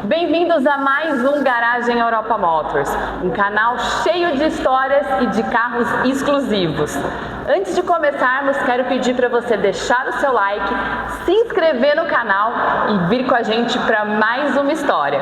Bem-vindos a mais um Garagem Europa Motors, um canal cheio de histórias e de carros exclusivos. Antes de começarmos, quero pedir para você deixar o seu like, se inscrever no canal e vir com a gente para mais uma história.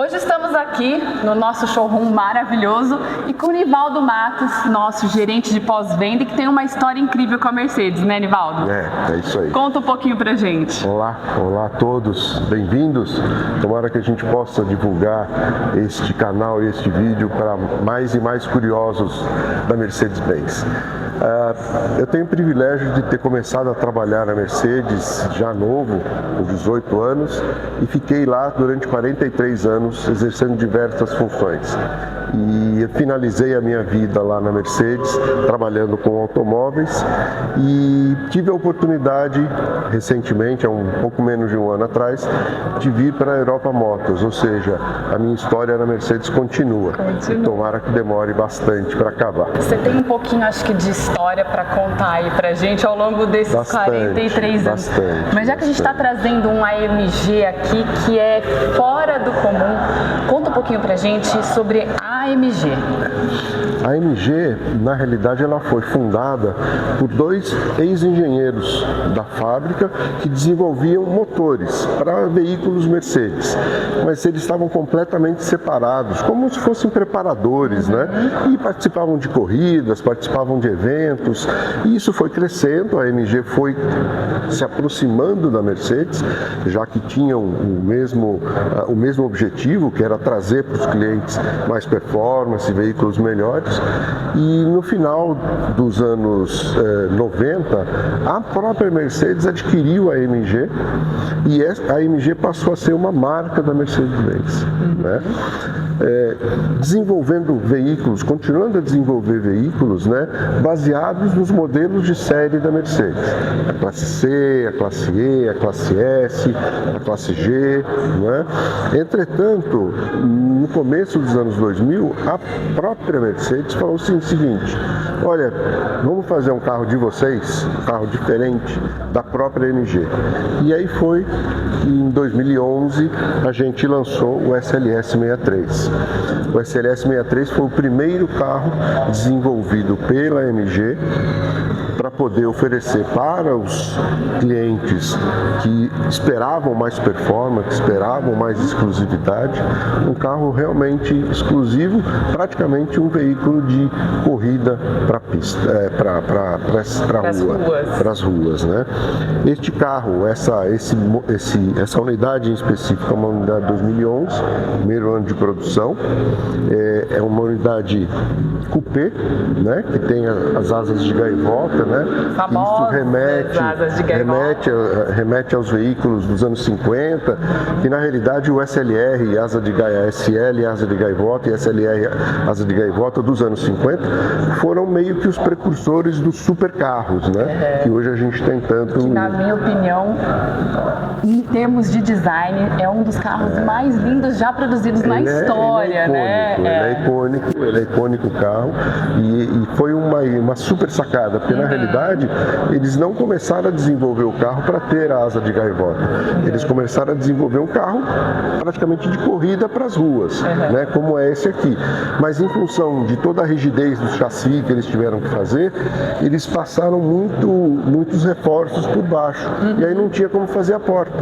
Hoje estamos aqui no nosso showroom maravilhoso e com o Nivaldo Matos, nosso gerente de pós-venda, que tem uma história incrível com a Mercedes, né, Nivaldo? É isso aí. Conta um pouquinho pra gente. Olá a todos, bem-vindos. Tomara que a gente possa divulgar este canal e este vídeo para mais e mais curiosos da Mercedes-Benz. Eu tenho o privilégio de ter começado a trabalhar na Mercedes já novo, com 18 anos, e fiquei lá durante 43 anos exercendo diversas funções. E eu finalizei a minha vida lá na Mercedes, trabalhando com automóveis, e tive a oportunidade, recentemente, há um pouco menos de um ano atrás, de vir para a Europa Motors, ou seja, a minha história na Mercedes continua. E tomara que demore bastante para acabar. Você tem um pouquinho, acho que, de história para contar aí pra gente ao longo desses 43 anos. Mas já que a gente está trazendo um AMG aqui que é fora do comum, conta um pouquinho pra gente sobre a AMG. A AMG, na realidade, ela foi fundada por dois ex-engenheiros da fábrica que desenvolviam motores para veículos Mercedes, mas eles estavam completamente separados, como se fossem preparadores, né? E participavam de corridas, participavam de eventos, e isso foi crescendo. A AMG foi se aproximando da Mercedes, já que tinham o mesmo objetivo, que era trazer para os clientes mais performance, veículos melhores. E no final dos anos 90, a própria Mercedes adquiriu a AMG e a AMG passou a ser uma marca da Mercedes-Benz, né? Desenvolvendo veículos, continuando a desenvolver veículos, né, baseados nos modelos de série da Mercedes. A classe C, a classe E, a classe S, a classe G, né? Entretanto, no começo dos anos 2000, a própria Mercedes falou assim, o seguinte: olha, vamos fazer um carro de vocês, um carro diferente da própria AMG. E aí foi que em 2011 a gente lançou o SLS 63. O SLS 63 foi o primeiro carro desenvolvido pela AMG para poder oferecer para os clientes que esperavam mais performance, que esperavam mais exclusividade, um carro realmente exclusivo, praticamente um veículo de corrida para pista, para as ruas, né? Este carro, essa unidade em específico é uma unidade de 2011, primeiro ano de produção, é uma unidade coupé, né? Que tem as asas de gaivota, né? Isso remete aos veículos dos anos 50, que na realidade o SLR, asa de SL, asa de gaivota, e SLR, asa de gaivota dos anos 50, foram meio que os precursores dos supercarros, né? Que hoje a gente tem tanto. Que, na minha opinião, em termos de design, é um dos carros mais lindos já produzidos na história, né? Ele é icônico o carro, e foi uma super sacada, porque na realidade eles não começaram a desenvolver o carro para ter a asa de gaivota. Eles começaram a desenvolver um carro praticamente de corrida para as ruas, né, como é esse aqui. Mas em função de toda a rigidez do chassi que eles tiveram que fazer, eles passaram muitos reforços por baixo. E aí não tinha como fazer a porta.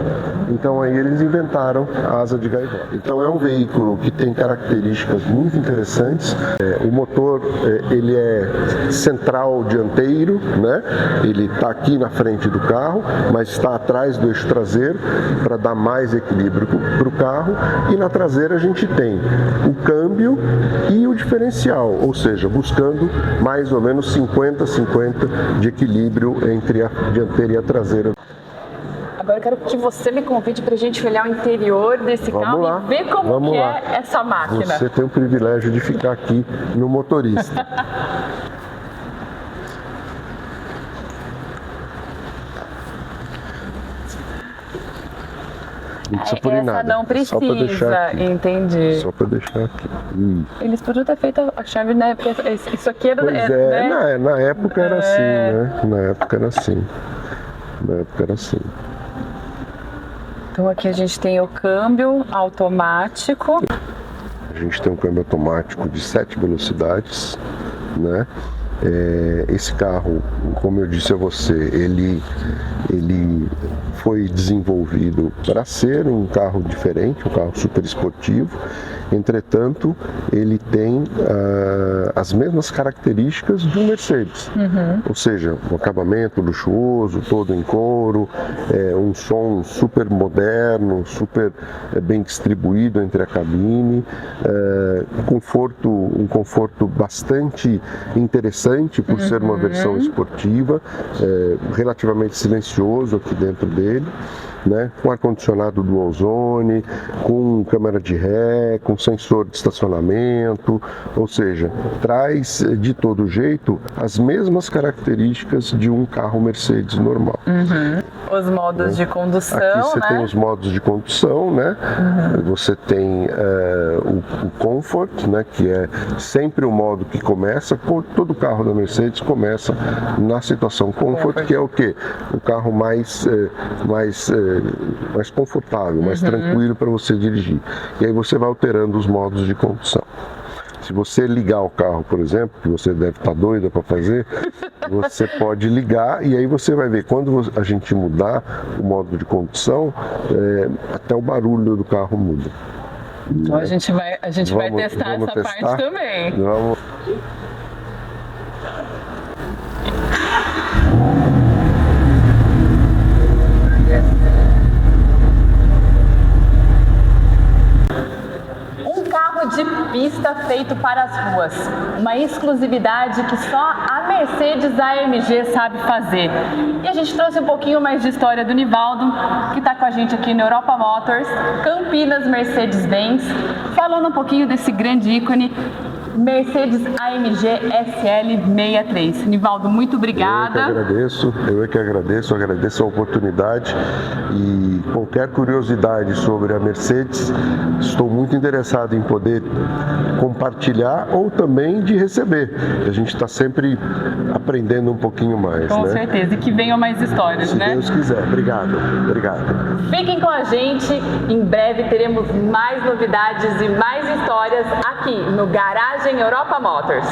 Então aí eles inventaram a asa de gaivota. Então é um veículo que tem características muito interessantes. O motor ele é central dianteiro, né? Ele está aqui na frente do carro, mas está atrás do eixo traseiro para dar mais equilíbrio para o carro. E na traseira a gente tem o câmbio e o diferencial, ou seja, buscando mais ou menos 50-50 de equilíbrio entre a dianteira e a traseira. Agora eu quero que você me convide para a gente olhar o interior desse carro e ver como é essa máquina. Você tem o privilégio de ficar aqui no motorista. Não precisa pôr em Essa nada. não Só para deixar precisa, aqui. entendi. Só para deixar aqui. Eles podiam ter feito a chave, né? Isso aqui era... Pois né? na época era assim, né? Na época era assim. Então aqui a gente tem o câmbio automático. A gente tem um câmbio automático de 7 velocidades, né? Esse carro, como eu disse a você, ele foi desenvolvido para ser um carro diferente, um carro super esportivo. Entretanto, ele tem as mesmas características de um Mercedes, ou seja, um acabamento luxuoso, todo em couro, um som super moderno, super bem distribuído entre a cabine, um conforto bastante interessante por ser uma versão esportiva, relativamente silencioso aqui dentro dele, né? Com ar-condicionado dual zone, com câmera de ré, com sensor de estacionamento, ou seja, traz de todo jeito as mesmas características de um carro Mercedes normal. Os modos de condução, aqui você né? tem os modos de condução, né? Você tem o Comfort, né? Que é sempre o modo que começa, todo carro da Mercedes começa na situação Comfort, que é o quê? O carro mais confortável, mais tranquilo para você dirigir. E aí você vai alterando os modos de condução. Se você ligar o carro, por exemplo, que você deve estar doida para fazer, você pode ligar e aí você vai ver, quando a gente mudar o modo de condução, até o barulho do carro muda. Então a gente vai testar essa parte também. Vamos. De pista feito para as ruas, uma exclusividade que só a Mercedes AMG sabe fazer. E a gente trouxe um pouquinho mais de história do Nivaldo, que está com a gente aqui no Europa Motors, Campinas Mercedes-Benz, falando um pouquinho desse grande ícone Mercedes AMG SL63. Nivaldo, muito obrigada. Eu é que agradeço a oportunidade e qualquer curiosidade sobre a Mercedes, estou muito interessado em poder compartilhar ou também de receber. A gente está sempre aprendendo um pouquinho mais. Com certeza, e que venham mais histórias, né? Se Deus quiser. Obrigado. Fiquem com a gente, em breve teremos mais novidades e mais histórias aqui no Garagem Europa Motors.